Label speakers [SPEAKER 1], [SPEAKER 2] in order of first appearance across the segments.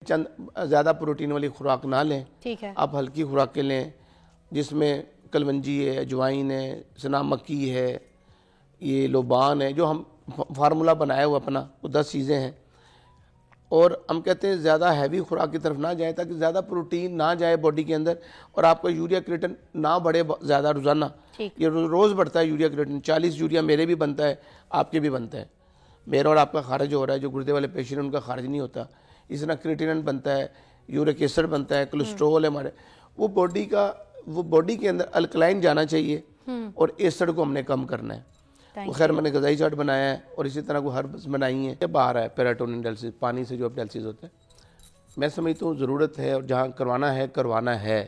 [SPEAKER 1] چند زیادہ پروٹین والی خوراک نہ لیں،
[SPEAKER 2] ٹھیک ہے،
[SPEAKER 1] آپ ہلکی خوراکیں لیں جس میں کلونجی ہے، اجوائن ہے، سنا مکی ہے، یہ لوبان ہے، جو ہم فارمولہ بنایا ہوا اپنا، وہ 10 چیزیں ہیں. اور ہم کہتے ہیں زیادہ ہیوی خوراک کی طرف نہ جائیں تاکہ زیادہ پروٹین نہ جائے باڈی کے اندر اور آپ کا یوریا کریٹن نہ بڑھے زیادہ روزانہ. یہ روز بڑھتا ہے یوریا کریٹن، 40 یوریا میرے بھی بنتا ہے، آپ کے بھی بنتا ہے. میرا اور آپ کا خارج ہو رہا ہے، جو گردے والے پیشنٹ ان کا خارج نہیں ہوتا. اس طرح کریٹینن بنتا ہے، یورک ایسڈ بنتا ہے، کولیسٹرول ہے ہمارے. وہ باڈی کے اندر الکلائن جانا چاہیے اور ایسڈ کو ہم نے کم کرنا ہے. وہ خیر میں نے غذائی چارٹ بنایا ہے اور اسی طرح کو ہربس بنائی ہیں. باہر ہے پیراٹونین ڈائلسس، پانی سے جو ڈائلسس ہوتا ہے، میں سمجھتا ہوں ضرورت ہے اور جہاں کروانا ہے.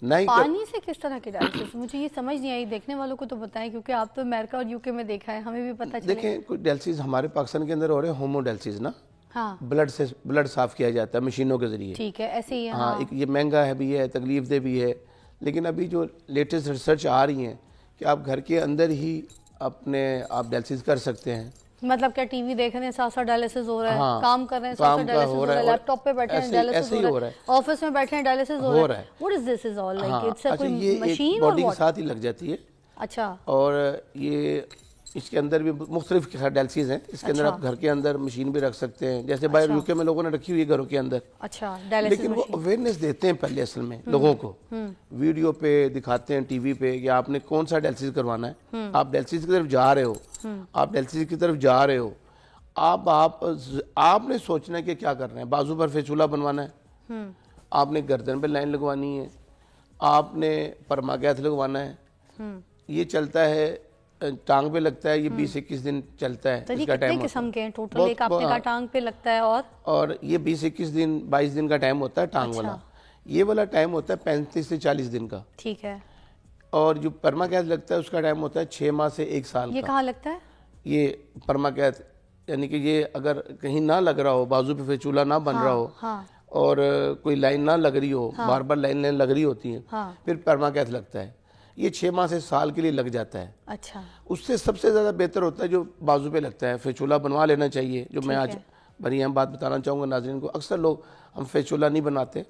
[SPEAKER 2] پانی سے کس طرح کی ڈائلسس؟ مجھے یہ سمجھ نہیں آئی، دیکھنے والوں کو تو بتائیں کیونکہ آپ تو امریکہ اور یوکے میں دیکھا ہے، ہمیں بھی پتہ چلے.
[SPEAKER 1] دیکھیں کوئی ڈائلسس ہمارے پاکستان کے اندر ہو رہے ہیں ہومو ڈائلسس نا،
[SPEAKER 2] ہاں
[SPEAKER 1] بلڈ صاف کیا جاتا ہے مشینوں کے ذریعے.
[SPEAKER 2] ٹھیک ہے، ایسے ہی ہے.
[SPEAKER 1] ہاں یہ مہنگا ہے بھی ہے، تکلیف دہ بھی ہے، لیکن ابھی جو لیٹسٹ ریسرچ آ رہی ہیں کہ آپ گھر کے اندر ہی آپ ڈائلسس کر سکتے ہیں.
[SPEAKER 2] مطلب کیا ٹی وی دیکھ رہے ہیں ساتھ ساتھ ڈائلسس ہو رہا ہے، کام کر رہے ہیں ساتھ ساتھ ڈائلسس ہو رہا ہے، لیپ ٹاپ پہ بیٹھے ہیں ڈائلسس ہو رہا ہے، آفس میں بیٹھے ہیں ڈائلسس ہو رہا ہے. What is this is all like? It's a کوئی مشین اور
[SPEAKER 1] باڈی کے ساتھ ہی لگ جاتی ہے.
[SPEAKER 2] اچھا.
[SPEAKER 1] اور یہ اس کے اندر بھی مختلف ڈائلسس ہیں. اس کے اندر آپ گھر کے اندر مشین بھی رکھ سکتے ہیں، جیسے باہر یوکے میں لوگوں نے رکھی ہوئی ہے گھروں کے اندر.
[SPEAKER 2] اچھا.
[SPEAKER 1] لیکن وہ اویئرنیس دیتے ہیں پہلے اصل میں لوگوں کو، ویڈیو پہ دکھاتے ہیں، ٹی وی پہ، کہ آپ نے کون سا ڈائلسس کروانا ہے. آپ ڈائلسس کی طرف جا رہے ہو، آپ نے سوچنا ہے کہ کیا کرنا ہے. بازو پر فیچولا بنوانا ہے، آپ نے گردن پہ لائن لگوانی ہے، آپ نے پرماگیتھ لگوانا ہے. یہ چلتا ہے، ٹانگ پہ لگتا ہے، یہ 20-21 دن چلتا ہے.
[SPEAKER 2] اس کا ٹائم قسم کے ہیں ٹوٹل؟ ایک آپ نے کہا ٹانگ پہ لگتا ہے
[SPEAKER 1] اور یہ 20-21 دن 22 دن کا ٹائم ہوتا ہے ٹانگ والا. یہ والا ٹائم ہوتا ہے 35 سے 40 دن کا.
[SPEAKER 2] ٹھیک ہے.
[SPEAKER 1] اور جو پرماگیتھ لگتا ہے اس کا ٹائم ہوتا ہے 6 ماہ سے 1 سال کا.
[SPEAKER 2] یہ کہاں لگتا ہے
[SPEAKER 1] یہ پرماگیتھ؟ یعنی کہ یہ اگر کہیں نہ لگ رہا ہو، بازو پہ فیچولا نہ بن رہا ہو اور کوئی لائن نہ لگ رہی ہو، بار بار لائن لگ رہی ہوتی ہیں، پھر پرماگیتھ لگتا ہے. یہ 6 ماہ سے سال کے لیے لگ جاتا ہے.
[SPEAKER 2] اچھا.
[SPEAKER 1] اس سے سب سے زیادہ بہتر ہوتا ہے جو بازو پہ لگتا ہے. فیچولا بنوا لینا چاہیے، جو میں آج بڑی اہم بات بتانا چاہوں گا ناظرین کو. اکثر لوگ ہم فیچولا نہیں بناتے،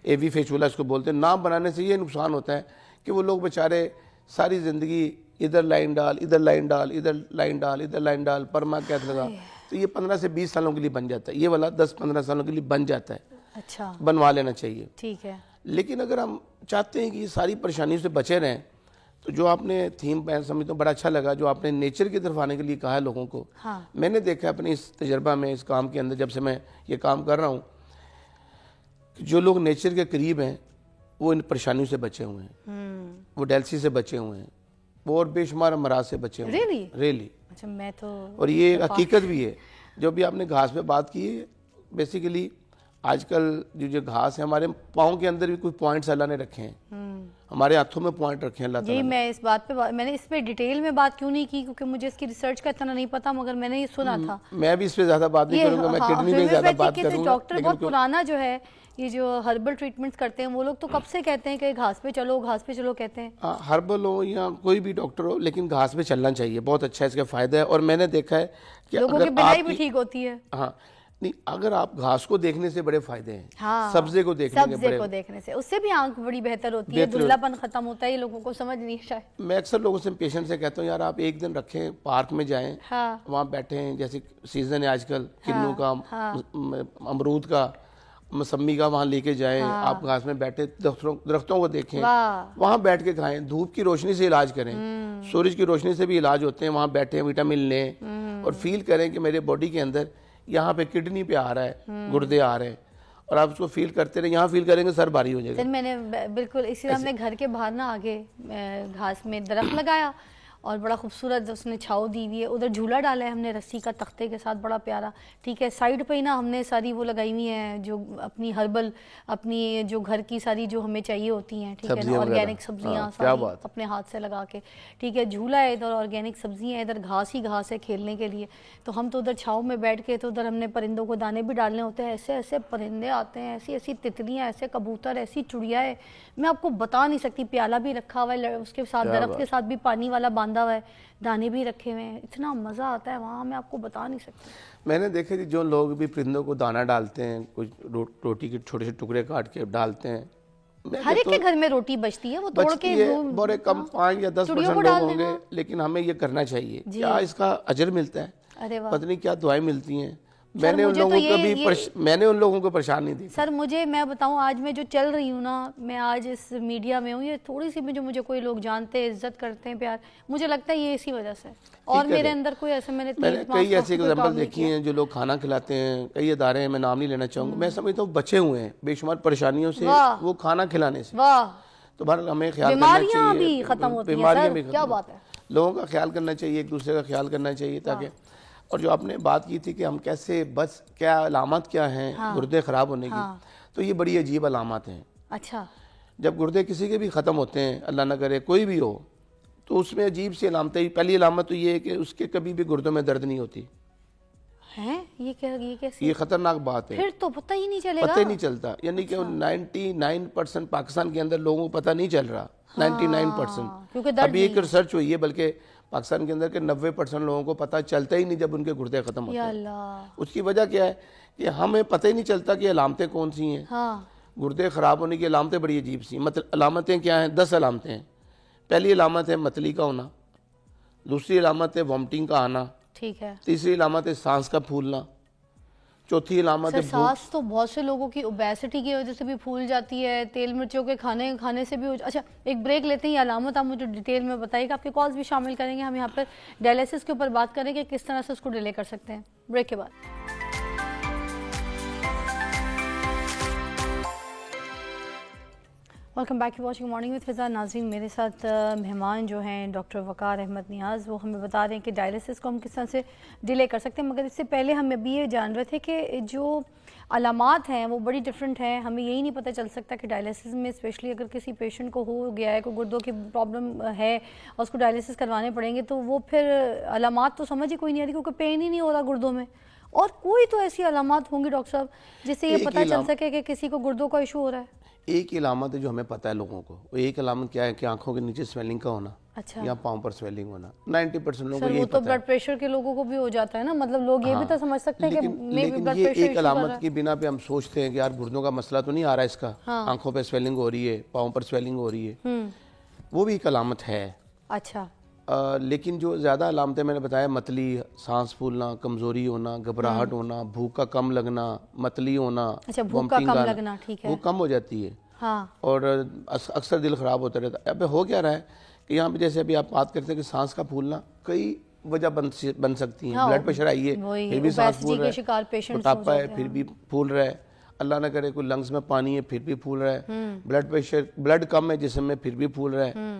[SPEAKER 1] اے وی فیچولا اس کو بولتے ہیں. نام بنانے سے یہ نقصان ہوتا ہے کہ وہ لوگ بیچارے ساری زندگی ادھر لائن ڈال، ادھر لائن ڈال، ادھر لائن ڈال، ادھر لائن ڈال، پرماگیتھ لگا. تو یہ 15 سے 20 سالوں کے لیے بن جاتا ہے. یہ والا 10-15 سالوں کے لیے بن جاتا ہے.
[SPEAKER 2] اچھا.
[SPEAKER 1] بنوا لینا چاہیے.
[SPEAKER 2] ٹھیک ہے.
[SPEAKER 1] لیکن اگر ہم چاہتے ہیں کہ یہ ساری پریشانیوں سے بچے رہیں تو جو آپ نے تھیم میں سمجھتا ہوں بڑا اچھا لگا، جو آپ نے نیچر کی طرف آنے کے لیے کہا ہے لوگوں کو. میں نے دیکھا اپنے اس تجربہ میں، اس کام کے اندر، جب سے میں یہ کام کر رہا ہوں، کہ جو لوگ نیچر کے قریب ہیں وہ ان پریشانیوں سے بچے ہوئے ہیں، وہ ڈائلسس سے بچے ہوئے ہیں، وہ اور بے شمار امراض سے بچے ہوئے ہیں. ریلی.
[SPEAKER 2] اچھا. میں تو
[SPEAKER 1] اور یہ حقیقت بھی ہے. جو بھی آپ نے گھاس پہ بات کی ہے، بیسیکلی آج کل جو گھاس ہے، ہمارے پاؤں کے اندر بھی کوئی پوائنٹس اللہ نے رکھے ہیں، ہمارے ہاتھوں میں پوائنٹ رکھے ہیں اللہ تعالیٰ نے.
[SPEAKER 2] میں اس بات پہ میں نے اس پہ ڈیٹیل میں بات کیوں نہیں کی کیونکہ مجھے اس کی ریسرچ کا اتنا نہیں پتا، مگر میں نے یہ سنا تھا.
[SPEAKER 1] میں بھی اس پہ زیادہ بات نہیں کروں گا، میں کڈنی پہ زیادہ بات کروں گا.
[SPEAKER 2] ڈاکٹر بہت پرانا جو ہے یہ جو ہربل ٹریٹمنٹس کرتے ہیں وہ لوگ تو کب سے کہتے ہیں کہ گھاس پہ چلو کہتے ہیں.
[SPEAKER 1] ہربل ہو یا کوئی بھی ڈاکٹر ہو، لیکن گھاس پہ چلنا چاہیے. بہت اچھا اس کا فائدہ ہے. اور میں نے دیکھا ہے کہ
[SPEAKER 2] لوگوں کی بینائی بھی ٹھیک ہوتی ہے.
[SPEAKER 1] ہاں نہیں، اگر آپ گھاس کو دیکھنے سے بڑے فائدے ہیں، سبزے کو دیکھنے
[SPEAKER 2] سے، اس سے بھی آنکھ بڑی بہتر ہوتی ہے، دھندلا پن ختم ہوتا ہے. یہ لوگوں کو سمجھ نہیں شاید.
[SPEAKER 1] میں اکثر لوگوں سے پیشنٹ سے کہتا ہوں یار آپ ایک دن رکھیں، پارک میں جائیں، وہاں بیٹھیں، جیسے سیزن ہے آج کل کنوں کا، امرود کا، موسمی کا، وہاں لے کے جائیں. آپ گھاس میں بیٹھے درختوں کو دیکھیں، وہاں بیٹھ کے کھائیں. دھوپ کی روشنی سے علاج کریں، سورج کی روشنی سے بھی علاج ہوتے ہیں. وہاں بیٹھیں، وٹامن لیں اور فیل کریں کہ میرے باڈی کے اندر یہاں پہ کڈنی پہ آ رہا ہے، گردے آ رہے ہیں، اور آپ اس کو فیل کرتے رہیں. یہاں فیل کریں گے سر بھاری ہو جائے گا.
[SPEAKER 2] میں نے بالکل اسی طرح ہم نے گھر کے باہر نہ آگے گھاس میں درخت لگایا اور بڑا خوبصورت اس نے چھاؤ دی ہوئی ہے. ادھر جھولا ڈالا ہے ہم نے رسی کا تختے کے ساتھ، بڑا پیارا. ٹھیک ہے. سائڈ پہ ہی نا ہم نے ساری وہ لگائی ہوئی ہیں جو اپنی ہربل، اپنی جو گھر کی ساری جو ہمیں چاہیے ہوتی ہیں. ٹھیک ہے نا، آرگینک سبزیاں ساری اپنے ہاتھ سے لگا کے. ٹھیک ہے. جھولا ہے ادھر، آرگینک سبزیاں، ادھر گھاس ہی گھاس ہے کھیلنے کے لیے. تو ہم تو ادھر چھاؤں میں بیٹھ کے، تو ادھر ہم نے پرندوں کو دانے بھی ڈالنے ہوتے ہیں. ایسے ایسے پرندے آتے ہیں، ایسی ایسی تتلیاں، ایسے کبوتر، ایسی چڑیا ہے، میں آپ کو بتا نہیں سکتی. پیالہ بھی رکھا ہوا ہے اس کے ساتھ، درخت کے ساتھ بھی پانی والا باندھا باندھا ہوا ہے, دانے بھی رکھے ہوئے ہیں, اتنا مزہ آتا ہے وہاں, میں آپ کو بتا نہیں سکتی.
[SPEAKER 1] میں نے دیکھا جی جو لوگ بھی پرندوں کو دانہ ڈالتے ہیں, کچھ روٹی کے چھوٹے سے ٹکڑے کاٹ کے ڈالتے ہیں,
[SPEAKER 2] ہر ایک کے گھر میں روٹی بچتی ہے, وہ توڑ کے
[SPEAKER 1] بڑے کم 5 یا 10% لوگ ہوں گے, لیکن ہمیں یہ کرنا چاہیے. کیا اس کا اجر ملتا ہے, پتہ نہیں کیا دعائیں ملتی ہیں. میں نے ان لوگوں کو پریشان نہیں دی.
[SPEAKER 2] سر میں بتاؤں, آج میں جو چل رہی ہوں نا, میں آج اس میڈیا میں ہوں, یہ تھوڑی سی بھی جو مجھے کوئی لوگ جانتے ہیں, عزت کرتے ہیں, پیار, مجھے لگتا ہے یہ اسی وجہ سے. اور میرے اندر کوئی ایسے میں نے
[SPEAKER 1] کئی ایسے ایگزامپل دیکھی ہیں جو لوگ کھانا کھلاتے ہیں, کئی ادارے ہیں, میں نام نہیں لینا چاہوں گا, میں سمجھتا ہوں بچے ہوئے ہیں بے شمار پریشانیوں سے وہ کھانا کھلانے سے. تو بہرحال ہمیں خیال کرنا چاہیے,
[SPEAKER 2] بیماریاں بھی ختم ہوتی ہیں سر, کیا بات ہے,
[SPEAKER 1] لوگوں کا خیال کرنا چاہیے, ایک دوسرے کا خیال کرنا چاہیے تاکہ. اور جو آپ نے بات کی تھی کہ ہم کیسے بس کیا علامات کیا ہیں گردے خراب ہونے کی, تو یہ بڑی عجیب علامات ہیں.
[SPEAKER 2] اچھا,
[SPEAKER 1] جب گردے کسی کے بھی ختم ہوتے ہیں, اللہ نہ کرے کوئی بھی ہو, تو اس میں عجیب سی علامتیں. پہلی علامت تو یہ ہے کہ اس کے کبھی بھی گردوں میں درد نہیں ہوتی.
[SPEAKER 2] یہ کیسے,
[SPEAKER 1] یہ خطرناک بات ہے.
[SPEAKER 2] پھر تو پتہ ہی نہیں چلے گا,
[SPEAKER 1] پتہ ہی نہیں چلتا, یعنی کہ 99% پاکستان کے اندر لوگوں کو پتہ نہیں چل رہا. 99% ابھی ایک ریسرچ ہوئی ہے بلکہ پاکستان کے اندر کہ 90% لوگوں کو پتہ چلتا ہی نہیں جب ان کے گردے ختم ہوتے ہیں. اس کی وجہ کیا ہے کہ ہمیں پتہ ہی نہیں چلتا کہ علامتیں کون سی ہیں. گردے خراب ہونے کی علامتیں بڑی عجیب سی. علامتیں کیا ہیں؟ 10 علامتیں ہیں. پہلی علامت ہے متلی کا ہونا, دوسری علامت ہے وامٹنگ کا آنا,
[SPEAKER 2] ٹھیک ہے,
[SPEAKER 1] تیسری علامت ہے سانس کا پھولنا, چوتھی علامت ہے
[SPEAKER 2] سانس تو بہت سے لوگوں کی اوبیسٹی کی وجہ سے بھی پھول جاتی ہے, تیل مرچوں کے کھانے سے بھی. اچھا ایک بریک لیتے ہیں, یہ علامت آپ مجھے ڈیٹیل میں بتائیے گا, آپ کے کالز بھی شامل کریں گے, ہم یہاں پر ڈائلیسس کے اوپر بات کریں گے کس طرح سے اس کو ڈیلے کر سکتے ہیں. بریک کے بعد welcome back to watching morning with Fiza. ناظرین, میرے ساتھ مہمان جو ہیں ڈاکٹر وقار احمد نیاز, وہ ہمیں بتا رہے ہیں کہ ڈائلیسس کو ہم کس طرح سے ڈیلے کر سکتے ہیں. مگر اس سے پہلے ہم ابھی یہ جان رہے تھے کہ جو علامات ہیں وہ بڑی ڈفرینٹ ہیں. ہمیں یہی نہیں پتہ چل سکتا کہ ڈائلیسس میں اسپیشلی اگر کسی پیشنٹ کو ہو گیا ہے, کوئی گردوں کی پرابلم ہے اور اس کو ڈائلیسس کروانے پڑیں گے, تو وہ پھر علامات تو سمجھ ہی کوئی نہیں آتی کیونکہ پین ہی نہیں ہو رہا گردوں میں. اور کوئی تو ایسی علامات ہوں گی ڈاکٹر صاحب جس سے یہ پتہ چل سکے کہ کسی کو گردوں کا ایشو ہو رہا ہے.
[SPEAKER 1] ایک ہی علامت ہے جو ہمیں پتہ ہے لوگوں کو, وہ ایک علامت کیا ہے کہ آنکھوں کے نیچے سویلنگ کا ہونا, یا پاؤں پر سویلنگ ہونا. 90% لوگوں کو یہی پتہ ہے. وہ تو بلڈ
[SPEAKER 2] پریشر کے لوگوں کو بھی ہو جاتا ہے نا, مطلب لوگ یہ بھی تو سمجھ سکتے ہیں کہ
[SPEAKER 1] لیکن یہ ایک علامت کی بنا پہ ہم سوچتے ہیں کہ یار گردوں کا مسئلہ تو نہیں آ رہا اس کا, آنکھوں پہ سویلنگ ہو رہی ہے, پاؤں پر سویلنگ ہو رہی ہے, وہ بھی ایک علامت ہے.
[SPEAKER 2] اچھا,
[SPEAKER 1] لیکن جو زیادہ علامتیں میں نے بتایا, متلی, سانس پھولنا, کمزوری ہونا, گھبراہٹ ہونا, بھوک کا کم لگنا, متلی ہونا,
[SPEAKER 2] بھوک کا کم لگنا, ٹھیک ہے,
[SPEAKER 1] وہ کم ہو جاتی ہے. اور اکثر دل خراب ہوتا رہتا ہے. اب ہو کیا رہا ہے کہ یہاں پہ جیسے ابھی آپ بات کرتے ہیں کہ سانس کا پھولنا کئی وجہ بن سکتی ہیں. بلڈ پریشر آئی ہے پھر بھی سانس پھول رہا ہے, موٹاپا ہے پھر بھی پھول رہا ہے, اللہ نہ کرے کوئی لنگز میں پانی ہے پھر بھی پھول رہا ہے, بلڈ پریشر, بلڈ کم ہے جسم میں پھر بھی پھول رہا ہے.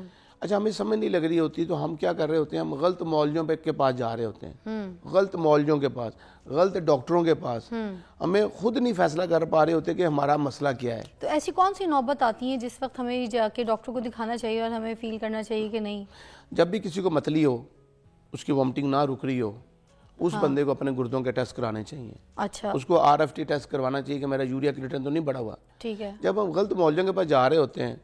[SPEAKER 1] اچھا, ہمیں سمجھ نہیں لگ رہی ہوتی تو ہم کیا کر رہے ہوتے ہیں, ہم غلط معالجوں کے پاس جا رہے ہوتے ہیں, غلط معالجوں کے پاس, غلط ڈاکٹروں کے پاس. ہمیں خود نہیں فیصلہ کر پا رہے ہوتے کہ ہمارا مسئلہ کیا ہے.
[SPEAKER 2] تو ایسی کون سی نوبت آتی ہے جس وقت ہمیں جا کے ڈاکٹر کو دکھانا چاہیے اور ہمیں فیل کرنا چاہیے کہ نہیں؟
[SPEAKER 1] جب بھی کسی کو متلی ہو, اس کی وامٹنگ نہ رک رہی ہو, اس بندے کو اپنے گردوں کے ٹیسٹ کرانے چاہیے.
[SPEAKER 2] اچھا,
[SPEAKER 1] اس کو RFT ٹیسٹ کروانا چاہیے کہ میرا یوریا کریٹن تو نہیں بڑھا ہوا.
[SPEAKER 2] ٹھیک ہے.
[SPEAKER 1] جب ہم غلط معالجوں کے پاس جا رہے ہوتے ہیں,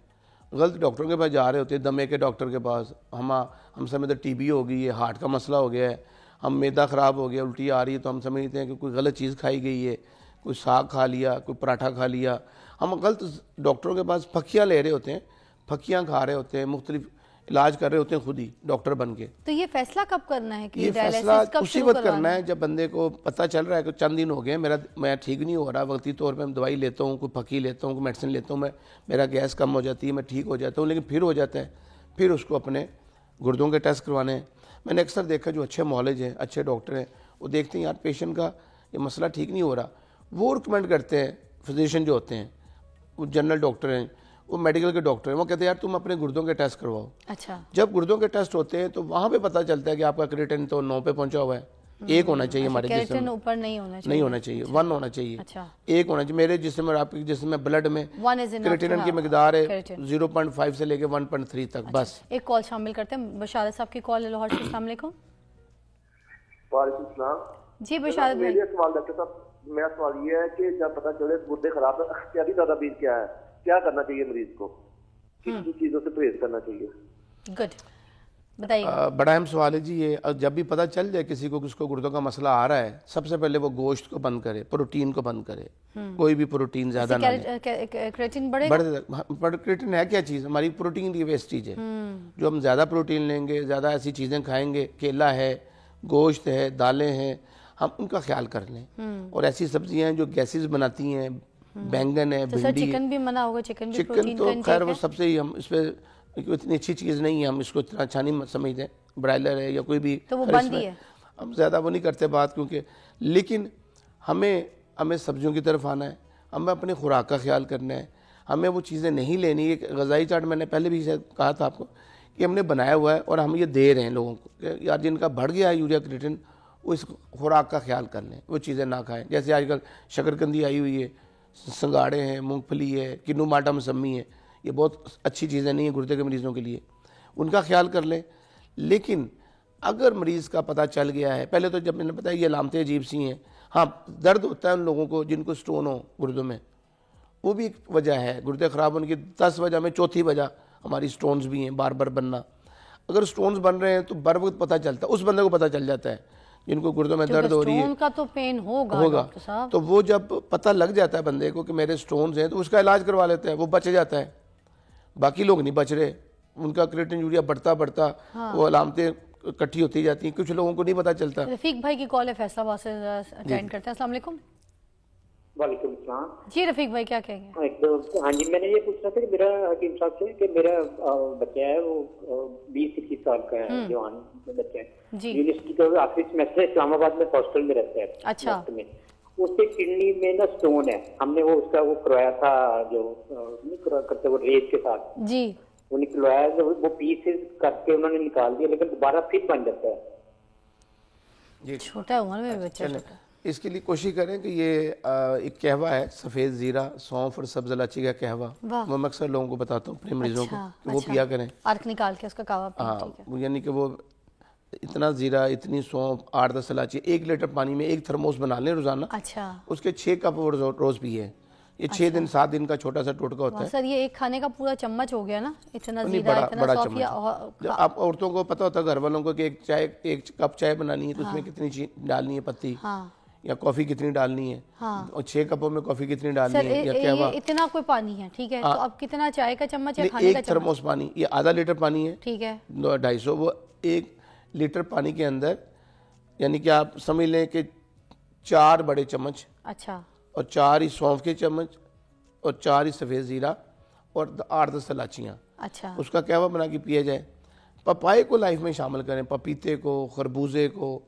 [SPEAKER 1] غلط ڈاکٹروں کے پاس جا رہے ہوتے ہیں, دمے کے ڈاکٹر کے پاس, ہم سمجھتے ٹی بی ہو گئی ہے, ہارٹ کا مسئلہ ہو گیا ہے, ہم میدا خراب ہو گیا, الٹی آ رہی ہے, تو ہم سمجھتے ہیں کہ کوئی غلط چیز کھائی گئی ہے, کوئی ساگ کھا لیا, کوئی پراٹھا کھا لیا. ہم غلط ڈاکٹروں کے پاس پھکیاں لے رہے ہوتے ہیں, پھکیاں کھا رہے ہوتے ہیں, مختلف علاج کر رہے ہوتے ہیں خود ہی ڈاکٹر بن کے.
[SPEAKER 2] تو یہ فیصلہ کب کرنا ہے کہ
[SPEAKER 1] یہ فیصلہ اسی وقت کرنا ہے جب بندے کو پتہ چل رہا ہے کہ چند دن ہو گئے میں ٹھیک نہیں ہو رہا, وقتی طور پہ میں دوائی لیتا ہوں, کوئی پھکی لیتا ہوں, کوئی میڈیسن لیتا ہوں, میرا گیس کم ہو جاتی ہے, میں ٹھیک ہو جاتا ہوں, لیکن پھر ہو جاتا ہے, پھر اس کو اپنے گردوں کے ٹیسٹ کروانے ہیں. میں نے اکثر دیکھا جو اچھے معالج ہیں, اچھے ڈاکٹر ہیں, وہ دیکھتے ہیں یار پیشنٹ کا یہ مسئلہ ٹھیک نہیں ہو رہا, وہ ریکمینڈ کرتے ہیں. فزیشین جو ہوتے ہیں, وہ جنرل ڈاکٹر ہیں, وہ میڈیکل کے ڈاکٹر ہیں, وہ کہتے ہیں یار تم اپنے گردوں کے ٹیسٹ کرواؤ.
[SPEAKER 2] اچھا,
[SPEAKER 1] جب گردوں کے ٹیسٹ ہوتے ہیں تو وہاں پہ پتہ چلتا ہے کہ آپ کا کریٹن تو 9 پہ پہنچا ہوا ہے, 1 ہونا چاہیے ہمارے جسم میں,
[SPEAKER 2] اوپر نہیں ہونا چاہیے,
[SPEAKER 1] 1 ہونا چاہیے, 1 ہونا چاہیے. میرے جسم اور آپ کے جسم میں بلڈ میں کریٹن کی مقدار ہے 0.5 سے لے کے 1.3 تک بس.
[SPEAKER 2] ایک کال شامل کرتے ہیں, بشارت صاحب کی کال ہے لاہور سے. السلام علیکم.
[SPEAKER 3] وعلیکم السلام.
[SPEAKER 2] جی بشارت بھائی.
[SPEAKER 3] میرا سوال ڈاکٹر صاحب, میرا سوال یہ ہے کہ جب پتہ چلے گردے خراب ہے, احتیاطی تدابیر کیا ہے, کیا کرنا چاہیے مریض کو, کن چیزوں سے پرہیز کرنا چاہیے؟
[SPEAKER 2] گڈ. بتائیے.
[SPEAKER 1] بڑا اہم سوال ہے جی یہ. جب بھی پتہ چل جائے کسی کو کس کو گردوں کا مسئلہ آ رہا ہے, سب سے پہلے وہ گوشت کو بند کرے, پروٹین کو بند کرے, کوئی بھی پروٹین زیادہ نہ لے.
[SPEAKER 2] کریٹن بڑھے
[SPEAKER 1] کریٹن ہے کیا چیز؟ ہماری پروٹین کی ویسٹیج ہے. جو ہم زیادہ پروٹین لیں گے, زیادہ ایسی چیزیں کھائیں گے, کیلا ہے, گوشت ہے, دالیں ہیں, ہم ان کا خیال کر لیں. اور ایسی سبزیاں ہیں جو گیسز بناتی ہیں, بینگن ہے, بھنڈی ہے.
[SPEAKER 2] چکن بھی منع ہوگا, چکن بھی
[SPEAKER 1] چکن تو خیر وہ سب سے ہی, ہم اس پہ اتنی اچھی چیز نہیں ہے, ہم اس کو اتنا اچھا نہیں سمجھتے ہیں. برائلر ہے یا کوئی بھی
[SPEAKER 2] تو وہ بند ہی ہے,
[SPEAKER 1] ہم زیادہ وہ نہیں کرتے بات, کیونکہ لیکن ہمیں سبزیوں کی طرف آنا ہے, ہمیں اپنی خوراک کا خیال کرنا ہے, ہمیں وہ چیزیں نہیں لینی. ایک غذائی چارٹ میں نے پہلے بھی کہا تھا آپ کو کہ ہم نے بنایا ہوا ہے اور ہم یہ دے رہے ہیں لوگوں کو کہ یار جن کا بڑھ گیا ہے یوریا کریٹن, وہ اس خوراک کا خیال کر لیں, وہ چیزیں نہ کھائیں. جیسے آج کل شکرکندی آئی ہوئی ہے, سنگاڑے ہیں, مونگ پھلی ہے, کنو ماٹا موسمی ہے, یہ بہت اچھی چیزیں نہیں ہیں گردے کے مریضوں کے لیے, ان کا خیال کر لیں. لیکن اگر مریض کا پتہ چل گیا ہے, پہلے تو جب میں نے بتایا یہ علامتیں عجیب سی ہیں. ہاں درد ہوتا ہے ان لوگوں کو جن کو سٹون ہو گردوں میں, وہ بھی ایک وجہ ہے. گردے خراب ہونے کی 10 وجہ میں چوتھی وجہ ہماری سٹونز بھی ہیں, بار بار بننا. اگر سٹونز بن رہے ہیں تو بر وقت پتہ چلتا ہے, اس بندے کو پتہ چل جاتا ہے جن کو گردوں میں درد ہو رہی ہے.
[SPEAKER 2] سٹون کا تو پین ہوگا
[SPEAKER 1] تو وہ جب پتہ لگ جاتا ہے بندے کو کہ میرے سٹونز ہیں, تو اس کا علاج کروا لیتا ہے, وہ بچ جاتا ہے. باقی لوگ نہیں بچ رہے, ان کا کریٹن یوریا بڑھتا وہ علامتیں کٹھی ہوتی جاتی ہیں, کچھ لوگوں کو نہیں پتہ چلتا.
[SPEAKER 2] رفیق بھائی کی کال ہے فیصلہ آباد سے اٹینڈ کرتے ہیں. السلام علیکم.
[SPEAKER 4] وعلیکم السلام.
[SPEAKER 2] جی رفیق بھائی کیا کہیں گے؟
[SPEAKER 4] ہاں جی, میں نے یہ پوچھنا تھا کہ میرا حکیم صاحب سے کہ میرا بچہ ہے وہ 20-21 سال کا ہے, جوان بچہ ہے, یونیورسٹی کا آخری سیمسٹر ہے, اسلام آباد میں ہاسٹل میں رہتا ہے.
[SPEAKER 2] اچھا.
[SPEAKER 4] اس کے کڈنی میں نا سٹون ہے. ہم نے وہ اس کا وہ کروایا تھا جو نہیں کرتے وہ ریت کے ساتھ,
[SPEAKER 2] جی
[SPEAKER 4] وہ نکلوایا, وہ پیسز کر کے انہوں نے نکال دیا, لیکن دوبارہ پھر بن جاتا ہے.
[SPEAKER 1] جی
[SPEAKER 2] چھوٹا عمر میں بچہ.
[SPEAKER 1] اس کے لیے کوشش کریں کہ یہ ایک قہوہ ہے, سفید زیرہ, سونف اور سبز الائچی کا قہوہ, وہ میں اکثر لوگوں کو بتاتا ہوں اپنے مریضوں کو کہ وہ پیا کریں.
[SPEAKER 2] ارک نکال کے اس کا قہوہ پیں.
[SPEAKER 1] ہاں, یعنی کہ وہ اتنا زیرہ, اتنی سونف, 8-10 الائچی 1 لیٹر پانی میں 1 تھرموس بنا لیں روزانہ.
[SPEAKER 2] اچھا. اس
[SPEAKER 1] کے 6 کپ روز پیے. یہ 6 دن 7 دن کا چھوٹا سا ٹوٹکا ہوتا ہے.
[SPEAKER 2] سر یہ ایک کھانے کا پورا چمچ ہو گیا نا, اتنا زیرہ, اتنا سونف.
[SPEAKER 1] آپ عورتوں کو پتہ ہوتا ہے گھر والوں کو کہ ایک کپ چائے بنانی ہے تو اس میں کتنی چیز ڈالنی ہے, پتی یا کافی کتنی ڈالنی ہے, اور 6 کپوں میں کافی کتنی ڈالنی ہے, یا قہوہ.
[SPEAKER 2] اتنا کوئی پانی ہے, ٹھیک ہے, تو اب کتنا چائے کا چمچ ہے, کھانے کا چمچ؟
[SPEAKER 1] 1 تھرموس پانی, یہ آدھا لیٹر پانی ہے,
[SPEAKER 2] ٹھیک ہے,
[SPEAKER 1] 250. وہ 1 لیٹر پانی کے اندر یعنی کہ آپ سمجھ لیں کہ 4 بڑے چمچ,
[SPEAKER 2] اچھا,
[SPEAKER 1] اور 4 ہی سونف کے چمچ, اور 4 ہی سفید زیرہ, اور 8-10 الائچیاں.
[SPEAKER 2] اچھا.
[SPEAKER 1] اس کا قہوہ بنا کے پیا جائے. پپائے کو لائف میں شامل کریں, پپیتے کو, خربوزے کو,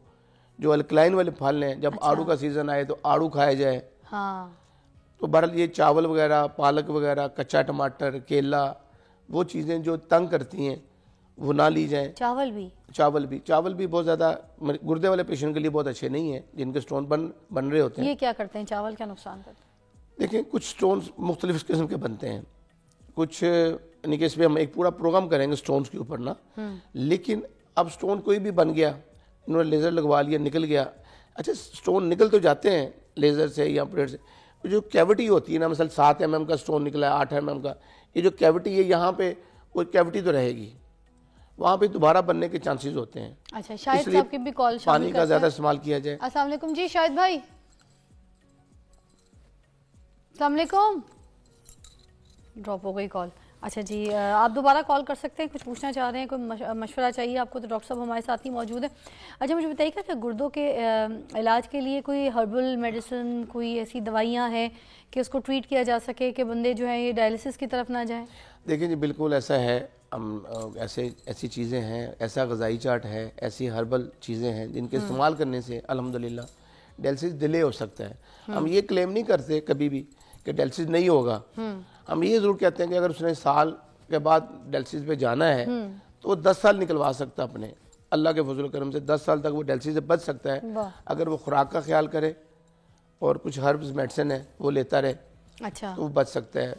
[SPEAKER 1] جو الکلائن والے پھل ہیں. جب آڑو کا سیزن آئے تو آڑو کھایا جائے.
[SPEAKER 2] ہاں.
[SPEAKER 1] تو بہرحال یہ چاول وغیرہ, پالک وغیرہ, کچا ٹماٹر, کیلا, وہ چیزیں جو تنگ کرتی ہیں وہ نہ لی جائیں. چاول بھی بہت زیادہ گردے والے پیشنٹ کے لیے بہت اچھے نہیں ہیں جن کے سٹون بن رہے ہوتے ہیں.
[SPEAKER 2] یہ کیا کرتے ہیں, چاول کیا نقصان کرتے ہیں؟
[SPEAKER 1] دیکھیں کچھ سٹونز مختلف قسم کے بنتے ہیں, کچھ یعنی کہ اس پہ ہم ایک پورا پروگرام کریں گے سٹونز کے اوپر نا. لیکن اب سٹون کوئی بھی بن گیا, انہوں نے لیزر لگوا لیا, نکل گیا. اچھا سٹون نکل تو جاتے ہیں لیزر سے یا پلیٹ سے, جو کیوٹی ہوتی ہے نا, مثلا 7 mm کا سٹون نکلا ہے, 8 mm کا, یہ جو کیوٹی ہے یہاں پہ وہ کیوٹی تو رہے گی, وہاں پہ دوبارہ بننے کے چانسز ہوتے ہیں.
[SPEAKER 2] اچھا, شاہد صاحب کی بھی کال شامل
[SPEAKER 1] پانی کا زیادہ استعمال کیا جائے.
[SPEAKER 2] السلام علیکم جی شاہد بھائی. السلام علیکم. ڈراپ ہو گئی کال. اچھا جی, آپ دوبارہ کال کر سکتے ہیں, کچھ پوچھنا چاہ رہے ہیں, کوئی مشورہ چاہیے آپ کو تو ڈاکٹر صاحب ہمارے ساتھ ہی موجود ہیں. اچھا مجھے بتائیے کہ گردوں کے علاج کے لیے کوئی ہربل میڈیسن, کوئی ایسی دوائیاں ہیں کہ اس کو ٹریٹ کیا جا سکے کہ بندے جو ہیں یہ ڈائلسس کی طرف نہ جائیں؟
[SPEAKER 1] دیکھیں جی بالکل ایسا ہے, ایسی چیزیں ہیں, ایسا غذائی چارٹ ہے, ایسی ہربل چیزیں ہیں جن کے استعمال کرنے سے الحمدللہ ڈائلسس ڈیلے ہو سکتا ہے. ہم یہ کلیم نہیں کرتے کبھی بھی کہ ڈائلسس نہیں ہوگا. ہم یہ ضرور کہتے ہیں کہ اگر اس نے سال کے بعد ڈائلسس پہ جانا ہے تو وہ 10 سال نکلوا سکتا ہے اپنے, اللہ کے فضل و کرم سے 10 سال تک وہ ڈائلسس سے بچ سکتا ہے اگر وہ خوراک کا خیال کرے اور کچھ ہربز میڈیسن ہے وہ لیتا رہے.
[SPEAKER 2] اچھا,
[SPEAKER 1] تو وہ بچ سکتا ہے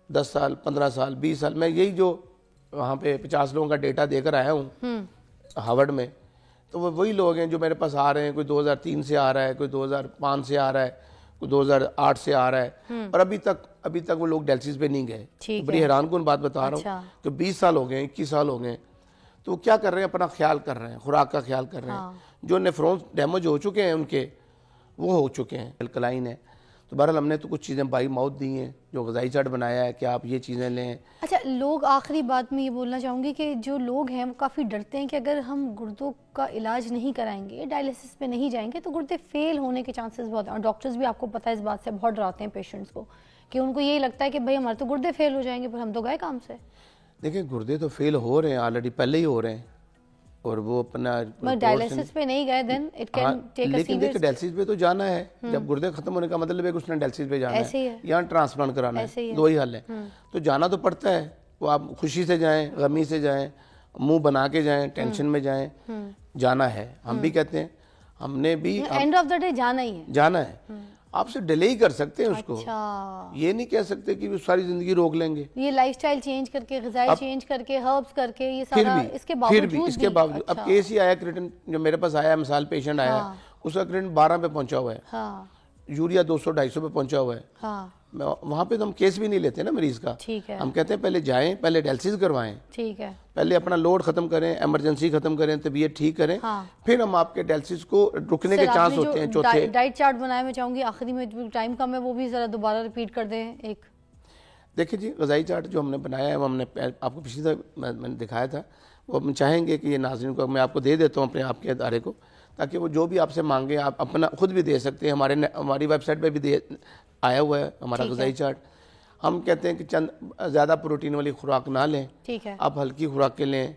[SPEAKER 1] 10 سال, 15 سال, 20 سال. میں یہی جو وہاں پہ 50 لوگوں کا ڈیٹا دے کر آیا ہوں ہارورڈ میں, تو وہ وہی لوگ ہیں جو میرے پاس آ رہے ہیں, کوئی 2003 سے آ رہا ہے, کوئی 2005 سے آ رہا ہے, کوئی 2008 سے آ رہا ہے, اور ابھی تک وہ لوگ ڈائلسس پہ نہیں گئے. بڑی حیران کن بات بتا رہا ہوں کہ 20 سال ہو گئے, 21 سال ہو گئے. تو وہ کیا کر رہے ہیں؟ اپنا خیال کر رہے ہیں، خوراک کا خیال کر رہے ہیں۔ جو نیفرونز ڈیمیج ہو چکے ہیں ان کے، وہ ہو چکے ہیں، الکلائن ہے۔ تو بہرحال ہم نے تو کچھ چیزیں بائی ماؤتھ دی ہیں، جو غذائی چارٹ بنایا ہے کہ آپ یہ چیزیں لیں۔
[SPEAKER 2] اچھا لوگ، آخری بات میں یہ بولنا چاہوں گی کہ جو لوگ ہیں وہ کافی ڈرتے ہیں کہ اگر ہم گردوں کا علاج نہیں کرائیں گے، ڈائلیسس پہ نہیں جائیں گے تو گردے فیل ہونے کے چانسز بہت ہیں، اور ڈاکٹرز بھی آپ کو پتہ ہے اس بات سے بہت ڈراتے ہیں پیشنٹس کو، کہ ان کو یہی لگتا ہے کہ بھائی ہمارے تو گردے فیل ہو جائیں گے، پھر ہم تو گئے کام سے۔
[SPEAKER 1] دیکھیں گردے تو فیل ہو رہے ہیں آلریڈی، پہلے ہی ہو رہے ہیں، اور وہ اپنا
[SPEAKER 2] ڈائلیسس پہ نہیں گئے دین اٹ کین ٹیک اے
[SPEAKER 1] لیکن دیکھیں ڈائلیسس پہ تو جانا ہے، جب گردے ختم ہونے کا مطلب ہے کہ اس نے ڈائلیسس پہ جانا ہے، یہاں ٹرانسپلانٹ کرانا ہے، دو ہی حل ہے۔ تو جانا تو پڑتا ہے، وہ آپ خوشی سے جائیں، غمی سے جائیں، منہ بنا کے جائیں، ٹینشن میں جائیں، جانا ہے۔ ہم بھی کہتے ہیں، ہم نے بھی
[SPEAKER 2] اینڈ آف دا ڈے جانا ہی ہے،
[SPEAKER 1] جانا ہے۔ آپ سے ڈیلے ہی کر سکتے ہیں اس کو، یہ نہیں کہہ سکتے کہ وہ ساری زندگی روک لیں گے۔
[SPEAKER 2] یہ لائف سٹائل چینج کر کے، غذائی چینج کر کے، ہربس کر کے، یہ سارا اس کے باوجود
[SPEAKER 1] اب کیس ہی آیا کریٹن، جو میرے پاس آیا مثال پیشنٹ آیا، اس کا کریٹن 12 پہ پہنچا ہوا ہے، یوریا 200-250 پہ پہنچا ہوا ہے، وہاں پہ تو ہم کیس بھی نہیں لیتے نا مریض کا، ہم کہتے ہیں پہلے جائیں، پہلے ڈائلیسس کروائیں، پہلے اپنا لوڈ ختم کریں، ایمرجنسی ختم کریں، طبیعت ٹھیک کریں، پھر ہم آپ کے ڈائلیسس کو رکنے کے چانس ہوتے ہیں چوتھے۔
[SPEAKER 2] ڈائٹ چارٹ بنایا میں چاہوں گی آخری میں، ٹائم کم ہے، وہ بھی ذرا دوبارہ ریپیٹ کر دیں ایک۔
[SPEAKER 1] دیکھیں جی غذائی چارٹ جو ہم نے بنایا ہے، وہ ہم نے آپ کو پچھلی دفعہ میں نے دکھایا تھا، وہ ہم چاہیں گے کہ یہ ناظرین کو میں آپ کو دے دیتا ہوں، اپنے آپ کے ادارے کو، تاکہ وہ جو بھی آپ سے مانگیں آپ اپنا خود بھی دے سکتے ہیں۔ ہماری ویب سائٹ پہ بھی آیا ہوا ہے ہمارا غذائی چارٹ۔ ہم کہتے ہیں کہ چند زیادہ پروٹین والی خوراک نہ لیں، آپ ہلکی خوراکیں لیں،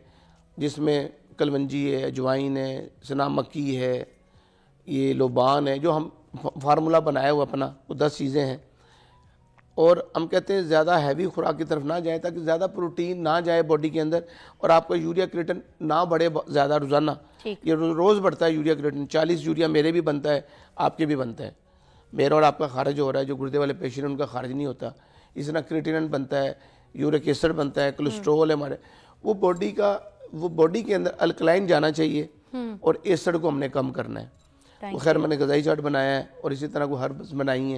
[SPEAKER 1] جس میں کلونجی ہے، اجوائن ہے، سنا مکی ہے، یہ لوبان ہے، جو ہم فارمولہ بنایا ہوا اپنا، وہ 10 چیزیں ہیں۔ اور ہم کہتے ہیں زیادہ ہیوی خوراک کی طرف نہ جائیں، تاکہ زیادہ پروٹین نہ جائے باڈی کے اندر، اور آپ کا یوریا کریٹن نہ بڑھے زیادہ روزانہ۔ یہ روز بڑھتا ہے یوریا کریٹن، 40 یوریا میرے بھی بنتا ہے، آپ کے بھی بنتا ہے، میرا اور آپ کا خارج ہو رہا ہے، جو گردے والے پیشنٹ ان کا خارج نہیں ہوتا۔ اس طرح کریٹینن بنتا ہے، یورک ایسڈ بنتا ہے، کولیسٹرول ہے ہمارے، وہ باڈی کے اندر الکلائن جانا چاہیے، اور ایسڈ کو ہم نے کم کرنا ہے۔ خیر میں نے غذائی چارٹ بنایا ہے، اور اسی طرح کو ہربس بنائی ہیں۔